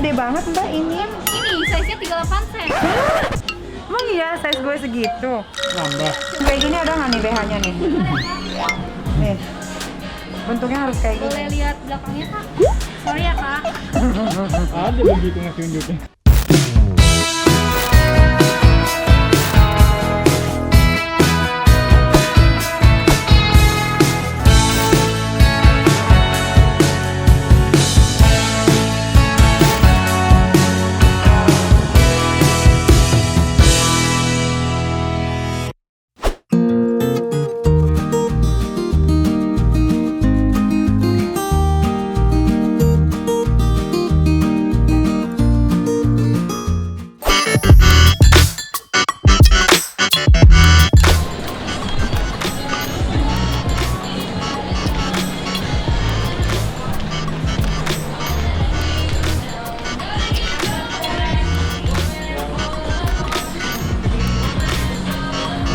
gede banget mbak ini. Ini size-nya 38 cm. Emang iya size gue segitu? Nambah. Kayak gini ada nggak nih BH-nya nih? Nih, bentuknya harus kayak gini. Boleh lihat belakangnya kak? Sorry ya kak. Ada begitu ngasih unjuknya.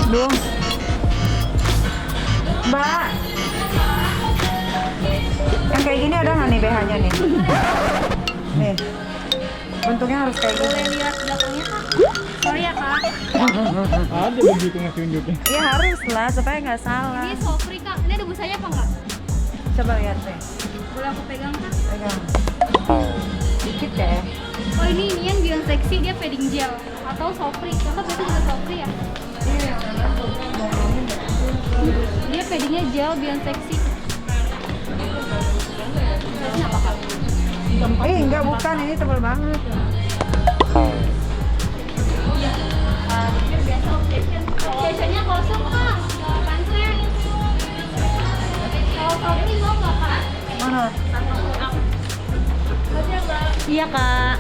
Duh. Mbak, yang kayak gini ada nggak nih BH-nya nih? Nih, bentuknya harus kayak gini. Boleh lihat belakangnya kak? Sorry ya kak. Ada begitu ngasih unjuknya. Ya harus lah, supaya nggak salah. Ini so free kak. Ini ada busanya apa enggak? Coba lihat deh. Boleh aku pegang kak? Pegang. Dikit ya. Oh ini yang Beyond Sexy, dia padding gel atau so free. Kakak berarti juga so free ya? Dia paddingnya gel Beyond Sexy. Ini apa kak? Enggak bukan, ini tebal banget. Biasanya kosong kak. Apaan sih? Kalau so free mau nggak kak? Mana? Iya kak.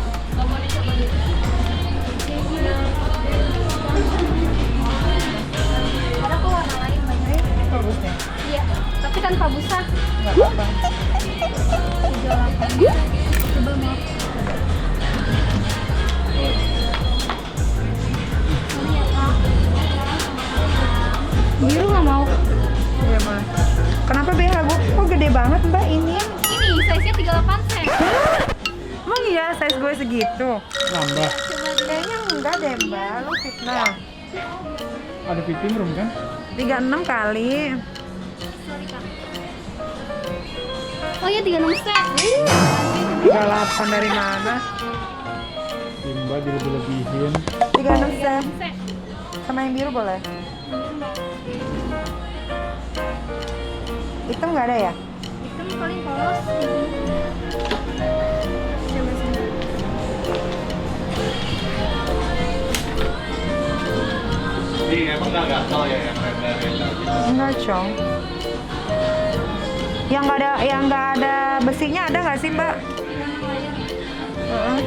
Ada kok warna lain banyak. Bagus ya? Iya, tapi tanpa busa. Nggak apa-apa. Hijau lapang. Coba mau. Ini ya kak. Biru nggak mau. Iya mah. Kenapa BH gue kok gede banget mbak ini? Ini size-nya 38 cm. Emang iya size gue segitu? Nambah. Coba dilihat. Kayaknya enggak deh mbak, lu fitnah. Ada fitting room kan? 36 kali. Sorry kak. Oh iya 36 cm. 38 dari mana? Timba dilebih-lebihin. 36 sen. Cm. Sama yang biru boleh? Hitam nggak ada ya? Hitam paling polos. Coba sini. Jadi emang nggak gatel ya yang renda-renda gitu? Enggak, Cong. Yang nggak ada besinya ada nggak sih, Mbak? Heeh.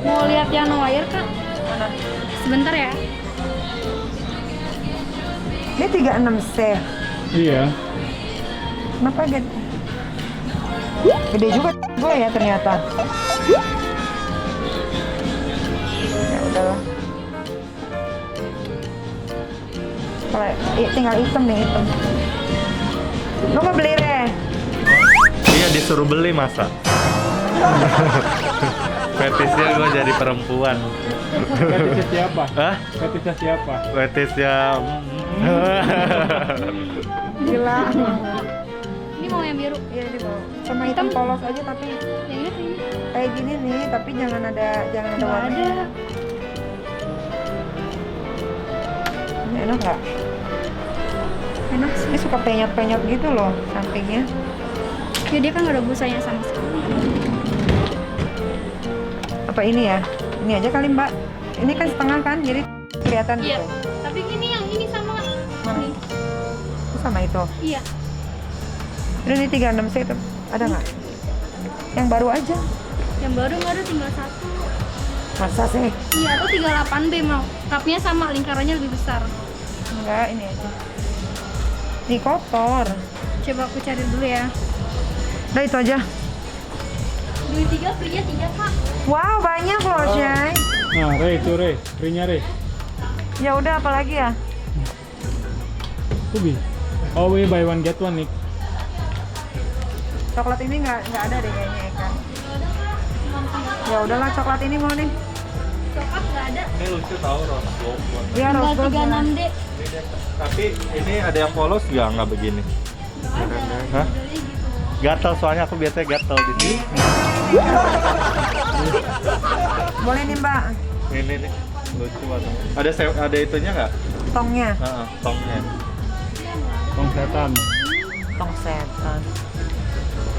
Mau lihat yang no wire kak? Mana? Sebentar ya. Ini 36C. Iya. Kenapa gede? Gede juga gue ya ternyata. Ya udahlah. Kalau tinggal hitam nih hitam. Lo nggak beli Re? Iya disuruh beli masa. Fetisnya gue jadi perempuan. Fetisnya siapa? Hah? Fetisnya siapa? Fetisnya Gila. Ini mau yang biru. Iya ini mau. Sama hitam polos aja tapi Yang ini. kayak gini nih, tapi jangan ada Nggak warnanya. ada. Ini enak nggak? Enak sih. Ini suka penyot-penyot gitu loh sampingnya. Ya dia kan nggak ada busanya sama sekali. Apa ini ya? Ini aja kali Mbak. Ini kan setengah kan, jadi kelihatan Iya. gitu. Tapi gini yang ini sama. Mana? Nih. Itu sama itu. Iya. Ini 36C itu ada nggak? Yang baru aja. Yang baru nggak ada, tinggal satu. Masa sih? Iya, atau 38B mau. Cupnya sama, lingkarannya lebih besar. Enggak, ini aja. Ini kotor. Coba aku cari dulu ya. Udah itu aja. Beli 3 free-nya 3 kak. Wow, banyak loh, Shay. Re, itu Re, Rinya Re. Ya udah apalagi ya? Tubi. Oh, we buy one get one nih. Coklat ini nggak ada deh kayaknya Eka. Ya udahlah coklat ini mau nih. Coklat nggak ada. Ini lucu tahu rose gold. Iya Tinggal rose gold. 36D. Tapi ini ada yang polos nggak begini? Nggak ada. Hah? Modelnya gitu. Gatel soalnya aku biasanya gatel di sini. Boleh nih Mbak. Ini nih lucu banget. Ada itunya nggak? Tongnya. Tongnya. Tong setan. Tong setan.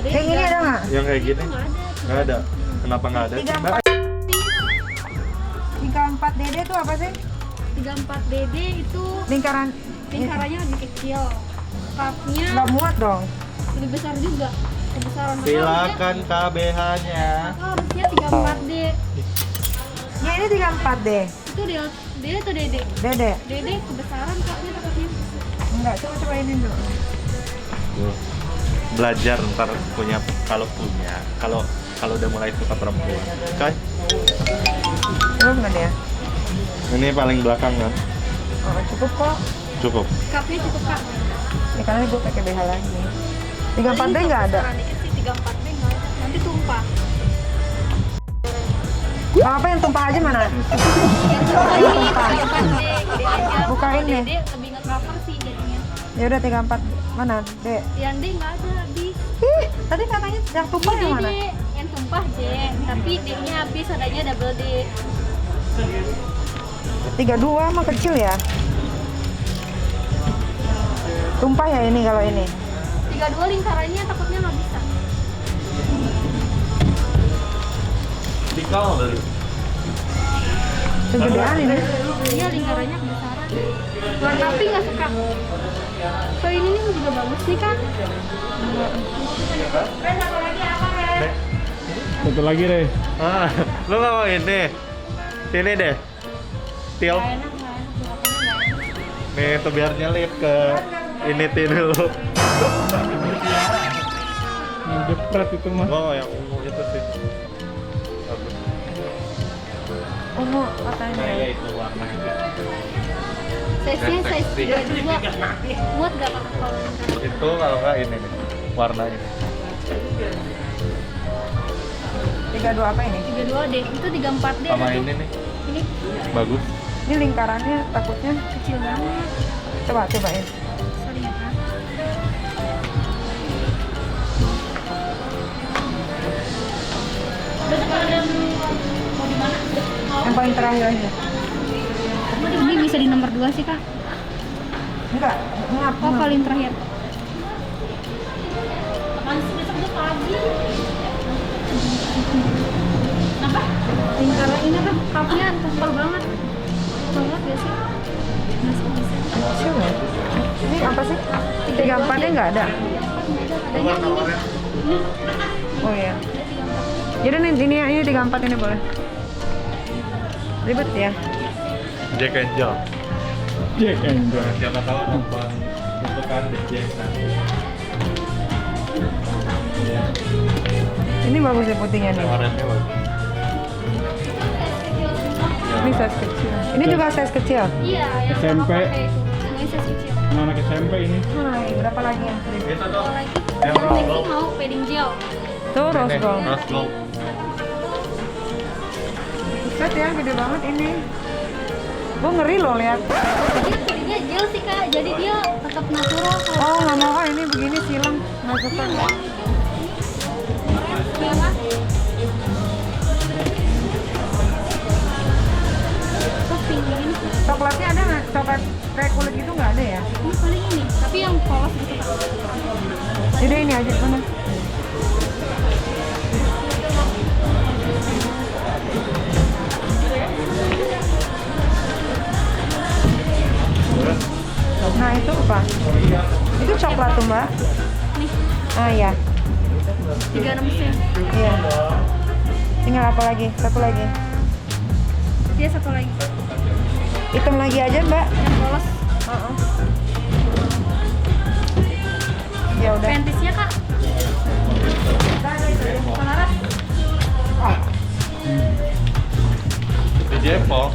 Ada Yang ini ada nggak? Yang kayak gini? Nggak ada. Nggak ada. Kenapa nggak ada? 34 DD itu apa sih? 34DD itu Lingkaran. lingkarannya lebih kecil. Cupnya Nggak muat dong. lebih besar juga. Kebesaran Silakan KBH-nya. harusnya 34D. Ya ini 34D. Itu D atau DD? DD. DD kebesaran cupnya takutnya. Enggak, coba ini dulu. Belajar ntar kalau udah mulai suka perempuan. Oke. Belum kan ya? Ini paling belakang kan? Oh, cukup kok. Cukup. Cupnya cukup kak. Ya karena gue pakai BH lagi. 34D nggak ada. Kebesaran dikit sih 34D nggak ada. Nanti tumpah. Apa yang tumpah aja mana? Yang tumpah ini 34D gede aja. Bukain Kalau deh. DD lebih nge-cover sih jadinya. Ya udah 34 mana? D. Yang D nggak ada habis. Ih, tadi katanya yang tumpah yang mana? DD yang tumpah D, tapi D-nya habis adanya double D. 32 mah kecil ya. Tumpah ya ini kalau ini. 32 lingkarannya takutnya nggak bisa. Dikal dari. Segedean ini. Iya lingkarannya kebesaran. Warna pink nggak suka. So ini nih juga bagus nih kan. Satu lagi Re. Lu nggak mau ini? Sini deh. Til. Nggak enak kan? Nih tuh biar nyelip ke ini dulu. Yang jepret itu mah. Oh, yang ungu itu sih. Bagus. Ungu katanya. Nah, ya itu warna itu. Size-nya size 32. Muat gak kak kalau lingkaran? Itu kalau nggak ini nih, warna ini. 32 apa ini? 32D, itu 34D. Sama ada tuh. ini nih, Ini bagus. Ini lingkarannya takutnya. kecil banget. Cobain. Sorry ya kak. Udah sekarang mau di mana? Yang paling terakhir aja. Ini bisa di nomor 2 sih kak. Enggak, ngap. Oh paling terakhir. Apaan sih besok udah pagi? Apa? Lingkaran ini kan cupnya tebal banget. Banget ya sih? Kecil ya? Ini apa sih? 34-nya nggak ada? Adanya ini. Oh iya. Jadi ini 34 ini boleh. Ribet ya? Jack Angel. Jack Angel. Siapa tahu nonton itu kan The Jack kan. Ini bagus ya putihnya nih. Warnanya bagus. Ini size kecil. Ini juga size kecil. Iya, yang SMP. sama pakai itu. Semuanya size kecil. Anak SMP ini. Hai, berapa lagi yang free? Itu tuh. Lagi, Yang yang rose Lexi gold. mau padding gel. Tuh rose gold. Rose gold. Buset ya, gede banget ini. Gue ngeri loh lihat. Dia paddingnya gel sih kak, jadi dia tetap natural. Oh nggak mau ah, ini begini silang. Nggak suka. Iya kak. Kok pink gini? Coklatnya ada nggak? Coklat kayak kulit gitu nggak ada ya? Ini paling ini, tapi yang polos gitu kak. Jadi ini aja mana? Nah itu apa? Itu coklat tuh mbak? Nih, Ah ya, 36 sen. iya. Tinggal apa lagi? Satu lagi. Dia satu lagi, Hitam lagi aja mbak. yang polos. Ya udah. Pantisnya kak. Selaras. Jepang.